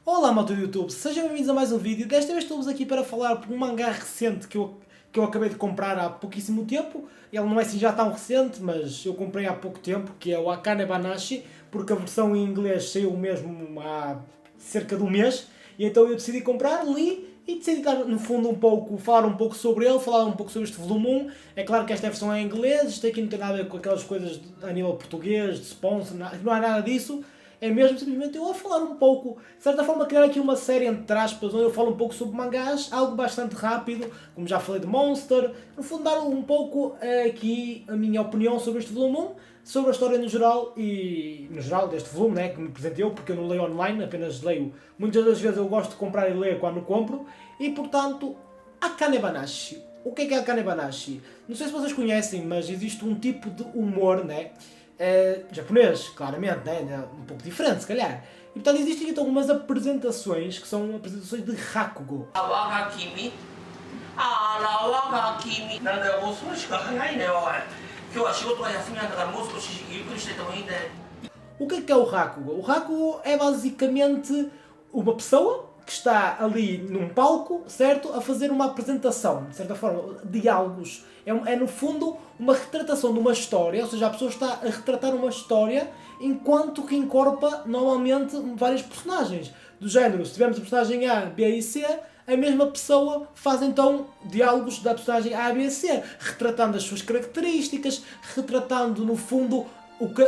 Olá malta do YouTube, sejam bem-vindos a mais um vídeo. Desta vez estamos aqui para falar por um mangá recente que eu acabei de comprar há pouquíssimo tempo. Ele não é assim já tão recente, mas eu comprei há pouco tempo, que é o Akane Banashi, porque a versão em inglês saiu mesmo há cerca de um mês. E então eu decidi comprar, li e decidi dar no fundo falar um pouco sobre ele, falar um pouco sobre este volume 1. É claro que esta versão é em inglês, isto aqui não tem nada a ver com aquelas coisas a nível português, de sponsor, não há nada disso. É mesmo simplesmente eu a falar um pouco, de certa forma criar aqui uma série entre aspas, onde eu falo um pouco sobre mangás, algo bastante rápido, como já falei de Monster, no fundo dar um pouco aqui a minha opinião sobre este volume 1, sobre a história no geral e no geral deste volume, né, que me apresentei, porque eu não leio online, apenas leio, muitas das vezes eu gosto de comprar e ler quando compro, e portanto, Akane Banashi. O que é Akane Banashi? Não sei se vocês conhecem, mas existe um tipo de humor, né? Japonês, claramente, né? Um pouco diferente, se calhar. E portanto existem então algumas apresentações que são apresentações de Rakugo. O que é o Rakugo? O Rakugo é basicamente uma pessoa que está ali num palco, certo? A fazer uma apresentação, de certa forma, diálogos. É no fundo uma retratação de uma história, ou seja, a pessoa está a retratar uma história enquanto que incorpora normalmente vários personagens. Do género, se tivermos a personagem A, B e C, a mesma pessoa faz então diálogos da personagem A, B e C, retratando as suas características, retratando no fundo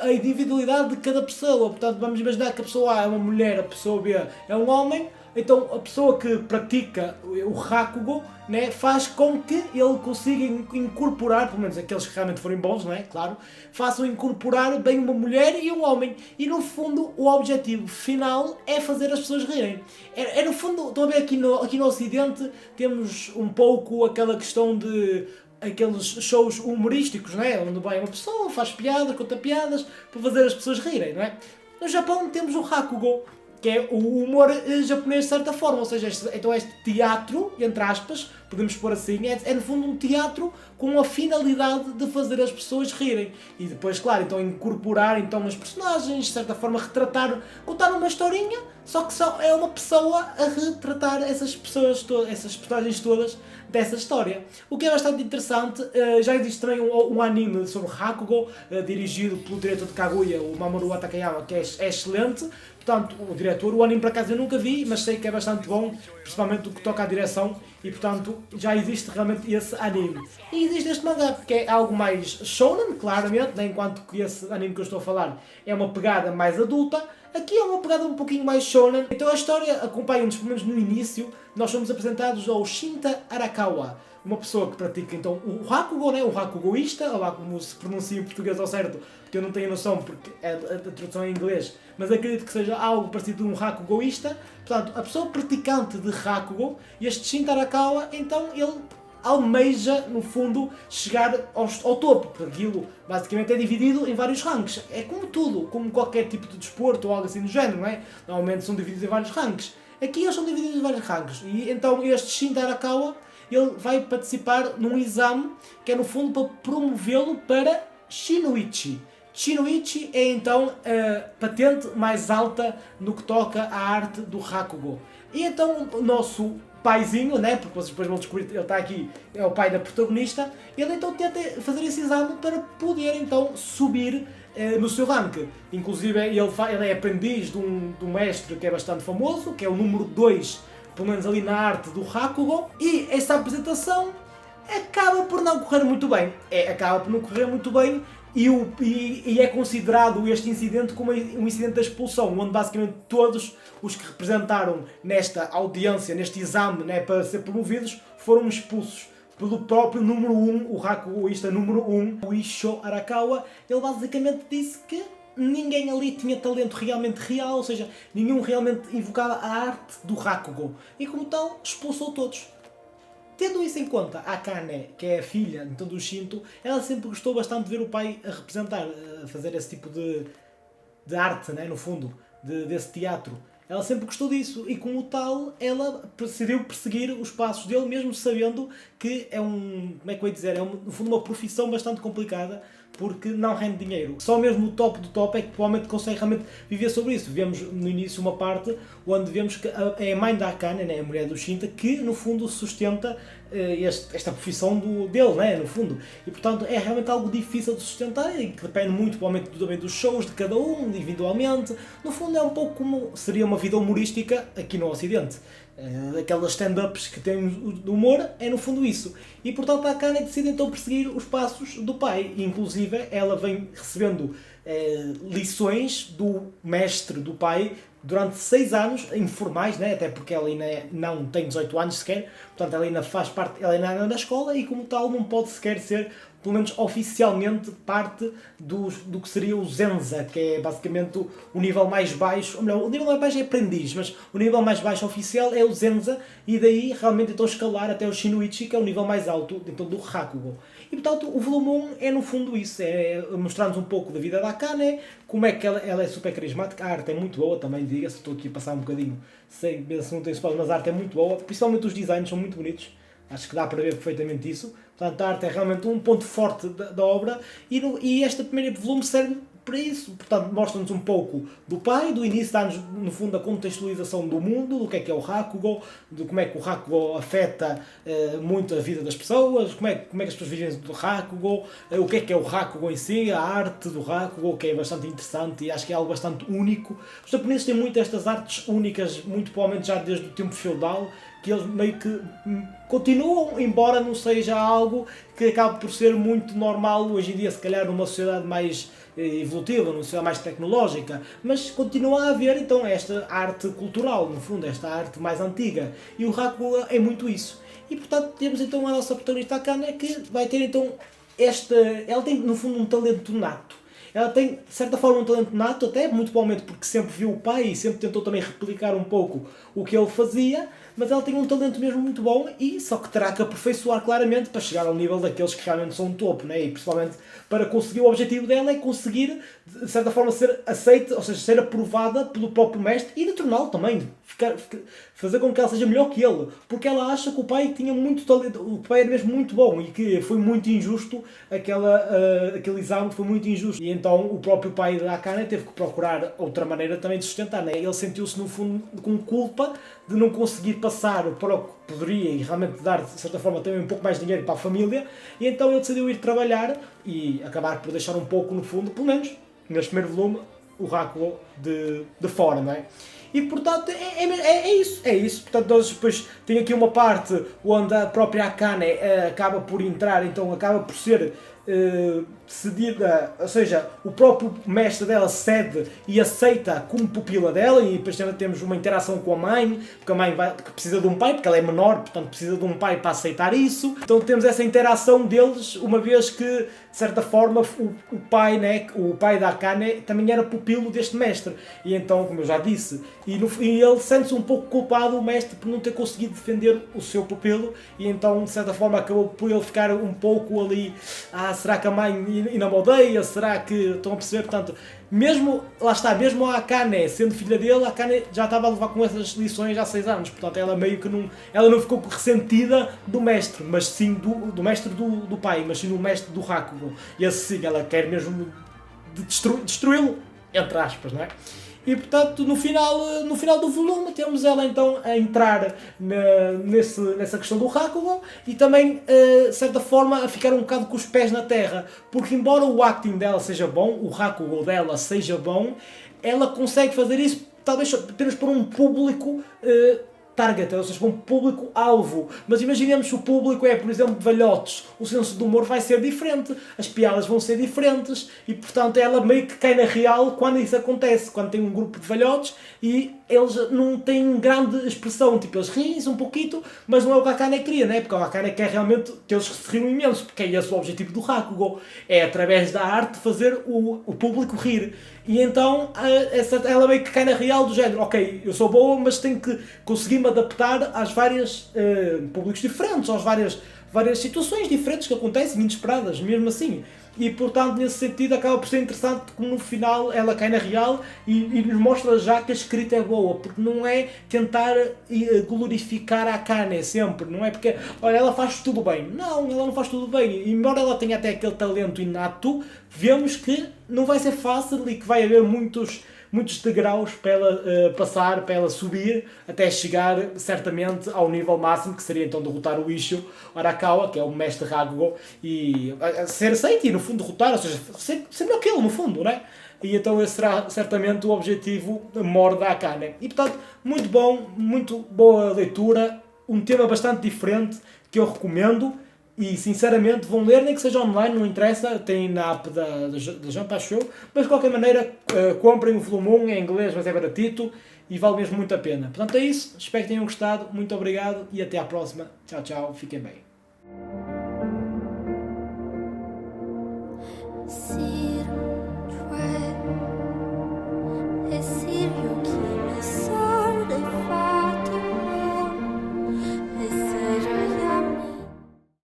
a individualidade de cada pessoa. Portanto, vamos imaginar que a pessoa A é uma mulher, a pessoa B é um homem. Então a pessoa que pratica o Rakugo, né, faz com que ele consiga incorporar, pelo menos aqueles que realmente forem bons, não é? Claro, façam incorporar bem uma mulher e um homem. E no fundo o objetivo final é fazer as pessoas rirem. É no fundo, estão a ver aqui no Ocidente, temos um pouco aquela questão de aqueles shows humorísticos, não é? Onde vai uma pessoa, faz piadas, conta piadas, para fazer as pessoas rirem, não é? No Japão temos o Rakugo, que é o humor japonês de certa forma, ou seja, então este teatro, entre aspas, podemos pôr assim, é no fundo um teatro com a finalidade de fazer as pessoas rirem. E depois, claro, então incorporar então os personagens, de certa forma retratar, contar uma historinha, só que só é uma pessoa a retratar essas personagens todas dessa história. O que é bastante interessante, já existe também um anime sobre Rakugo, dirigido pelo diretor de Kaguya, o Mamoru Takayama, que é excelente. Portanto, o anime por acaso eu nunca vi, mas sei que é bastante bom, principalmente o que toca à direção, e portanto já existe realmente esse anime. E existe este mangá, que é algo mais shonen, claramente, né? Enquanto que esse anime que eu estou a falar é uma pegada mais adulta, aqui é uma pegada um pouquinho mais shonen. Então a história acompanha-nos, pelo menos no início, nós somos apresentados ao Shinta Arakawa, uma pessoa que pratica então o Rakugo, né? O Rakugoísta, ou lá como se pronuncia em português ao certo, porque eu não tenho noção porque a tradução é em inglês, mas acredito que seja algo parecido com um Rakugoísta. Portanto, a pessoa praticante de Rakugo, este Shinta Arakawa, então ele almeja, no fundo, chegar ao topo, porque aquilo basicamente é dividido em vários ranks. É como tudo, como qualquer tipo de desporto ou algo assim do género, não é? Normalmente são divididos em vários ranks. Aqui eles são divididos em vários ranks. E então este Shinta Arakawa, ele vai participar num exame que é no fundo para promovê-lo para Shinoichi. Shinoichi é então a patente mais alta no que toca à arte do Rakugo. E então o nosso paizinho, né, porque vocês depois vão descobrir, ele está aqui, é o pai da protagonista, ele então tenta fazer esse exame para poder então subir no seu rank. Inclusive ele é aprendiz de um mestre que é bastante famoso, que é o número 2, pelo menos ali na arte do Rakugo, e essa apresentação acaba por não correr muito bem. Acaba por não correr muito bem e é considerado este incidente como um incidente da expulsão, onde basicamente todos os que representaram nesta audiência, neste exame, né, para ser promovidos, foram expulsos pelo próprio número 1, o Rakugoísta número 1, o Isho Arakawa. Ele basicamente disse que ninguém ali tinha talento realmente real, ou seja, nenhum realmente invocava a arte do Rakugo. E como tal, expulsou todos. Tendo isso em conta, a Akane, que é a filha então, do Shinto, ela sempre gostou bastante de ver o pai a representar, a fazer esse tipo de arte, né, no fundo, desse teatro. Ela sempre gostou disso e, como tal, ela decidiu perseguir os passos dele, mesmo sabendo que é no fundo, uma profissão bastante complicada, porque não rende dinheiro. Só mesmo o top do top é que provavelmente consegue realmente viver sobre isso. Vemos no início uma parte onde vemos que é a mãe da Akane, né, a mulher do Shinta, que no fundo sustenta esta profissão dele, né, no fundo. E portanto é realmente algo difícil de sustentar e que depende muito provavelmente também dos shows de cada um, individualmente. No fundo é um pouco como seria uma vida humorística aqui no Ocidente. Aquelas stand-ups que temos do humor, é no fundo isso. E portanto a Akane decide então perseguir os passos do pai. E, inclusive ela vem recebendo lições do mestre do pai durante 6 anos, informais, né? Até porque ela ainda não tem 18 anos sequer, portanto ela ainda faz parte, ela ainda anda na escola e como tal não pode sequer ser, pelo menos oficialmente, parte do que seria o Zenza, que é basicamente o nível mais baixo, ou melhor, o nível mais baixo é aprendiz, mas o nível mais baixo oficial é o Zenza, e daí realmente então escalar até o Shinoichi, que é o nível mais alto então, do Rakugo. E portanto o volume 1 é no fundo isso, é mostrar-nos um pouco da vida da Akane, como é que ela é super carismática, a arte é muito boa também, diga-se, estou aqui a passar um bocadinho, sei se não tem spoiler, mas a arte é muito boa, principalmente os designs são muito bonitos. Acho que dá para ver perfeitamente isso. Portanto, a arte é realmente um ponto forte da obra e este primeiro volume serve para isso. Portanto, mostra-nos um pouco do pai, do início, dá-nos, no fundo, a contextualização do mundo, do que é o Rakugo, de como é que o Rakugo afeta muito a vida das pessoas, como é que as pessoas vivem do Rakugo, o que é o Rakugo em si, a arte do Rakugo, que é bastante interessante e acho que é algo bastante único. Os japoneses têm muito estas artes únicas, muito provavelmente já desde o tempo feudal, que eles meio que continuam, embora não seja algo que acabe por ser muito normal hoje em dia, se calhar numa sociedade mais evolutiva, numa sociedade mais tecnológica, mas continua a haver então esta arte cultural, no fundo, esta arte mais antiga, e o Rakugo é muito isso. E portanto temos então a nossa protagonista Akane, que vai ter então ela tem no fundo um talento nato. Ela tem, de certa forma, um talento nato, até muito provavelmente porque sempre viu o pai e sempre tentou também replicar um pouco o que ele fazia, mas ela tem um talento mesmo muito bom e só que terá que aperfeiçoar claramente para chegar ao nível daqueles que realmente são topo, né? E principalmente para conseguir o objetivo dela é conseguir, de certa forma, ser aceita, ou seja, ser aprovada pelo próprio mestre e de torná-lo também, fazer com que ela seja melhor que ele, porque ela acha que o pai tinha muito talento, o pai era mesmo muito bom e que foi muito injusto aquele exame, foi muito injusto. E então o próprio pai da Akane teve que procurar outra maneira também de sustentar, né? Ele sentiu-se no fundo com culpa de não conseguir passar para o que poderia e realmente dar, de certa forma, também um pouco mais de dinheiro para a família, e então ele decidiu ir trabalhar e acabar por deixar um pouco no fundo, pelo menos neste primeiro volume, o Rakugo de fora, não é? E portanto é isso. Portanto, nós depois tem aqui uma parte onde a própria Akane acaba por entrar, então acaba por ser cedida, ou seja, o próprio mestre dela cede e aceita como pupila dela, e depois também temos uma interação com a mãe, porque a mãe que precisa de um pai, porque ela é menor, portanto precisa de um pai para aceitar isso. Então temos essa interação deles, uma vez que, de certa forma, o pai, né, o pai da Akane também era pupilo deste mestre, e então, como eu já disse, e ele sente-se um pouco culpado, o mestre, por não ter conseguido defender o seu pupilo, e então, de certa forma, acabou por ele ficar um pouco ali, será que a mãe ainda me odeia? Será que estão a perceber? Portanto, mesmo, lá está, mesmo a Akane sendo filha dele, a Akane já estava a levar com essas lições há 6 anos, portanto ela meio que não ficou ressentida do mestre, mas sim do mestre do pai, mas sim do mestre do Rakugo, e assim sim, ela quer mesmo destruí-lo, entre aspas, não é? E portanto no final do volume temos ela então a entrar nessa questão do Rakugo e também de certa forma a ficar um bocado com os pés na terra, porque embora o acting dela seja bom, o Rakugo dela seja bom, ela consegue fazer isso talvez apenas para um público target, ou seja, para um público-alvo. Mas imaginemos que o público é, por exemplo, de velhotes. O senso do humor vai ser diferente, as piadas vão ser diferentes e, portanto, ela meio que cai na real quando isso acontece. Quando tem um grupo de velhotes e eles não têm grande expressão, tipo, eles riem-se um pouquinho, mas não é o que a Akane queria, né? Porque a Akane quer realmente que eles se riam imenso, porque é esse o objetivo do Rakugo. É, através da arte, fazer o público rir. E então ela meio que cai na real do género, ok, eu sou boa, mas tenho que conseguir-me adaptar às várias públicos diferentes, às várias situações diferentes que acontecem, inesperadas, mesmo assim. e portanto nesse sentido acaba por ser interessante como no final ela cai na real e nos mostra já que a escrita é boa, porque não é tentar glorificar a Akane sempre, não é porque olha, ela faz tudo bem, não, ela não faz tudo bem, embora ela tenha até aquele talento inato, vemos que não vai ser fácil e que vai haver muitos degraus para ela passar, para ela subir, até chegar certamente ao nível máximo, que seria então derrotar o Issho Arakawa, que é o mestre Rakugo, e ser aceito e no fundo derrotar, ou seja, ser melhor que ele no fundo, não é? E então esse será certamente o objetivo maior da Akane. E portanto, muito bom, muito boa leitura, um tema bastante diferente que eu recomendo. E sinceramente vão ler, nem que seja online, não interessa, tem na app da Jump, acho eu, mas de qualquer maneira comprem o volume 1 em inglês, mas é baratito e vale mesmo muito a pena. Portanto é isso, espero que tenham gostado, muito obrigado e até à próxima. Tchau, tchau, fiquem bem.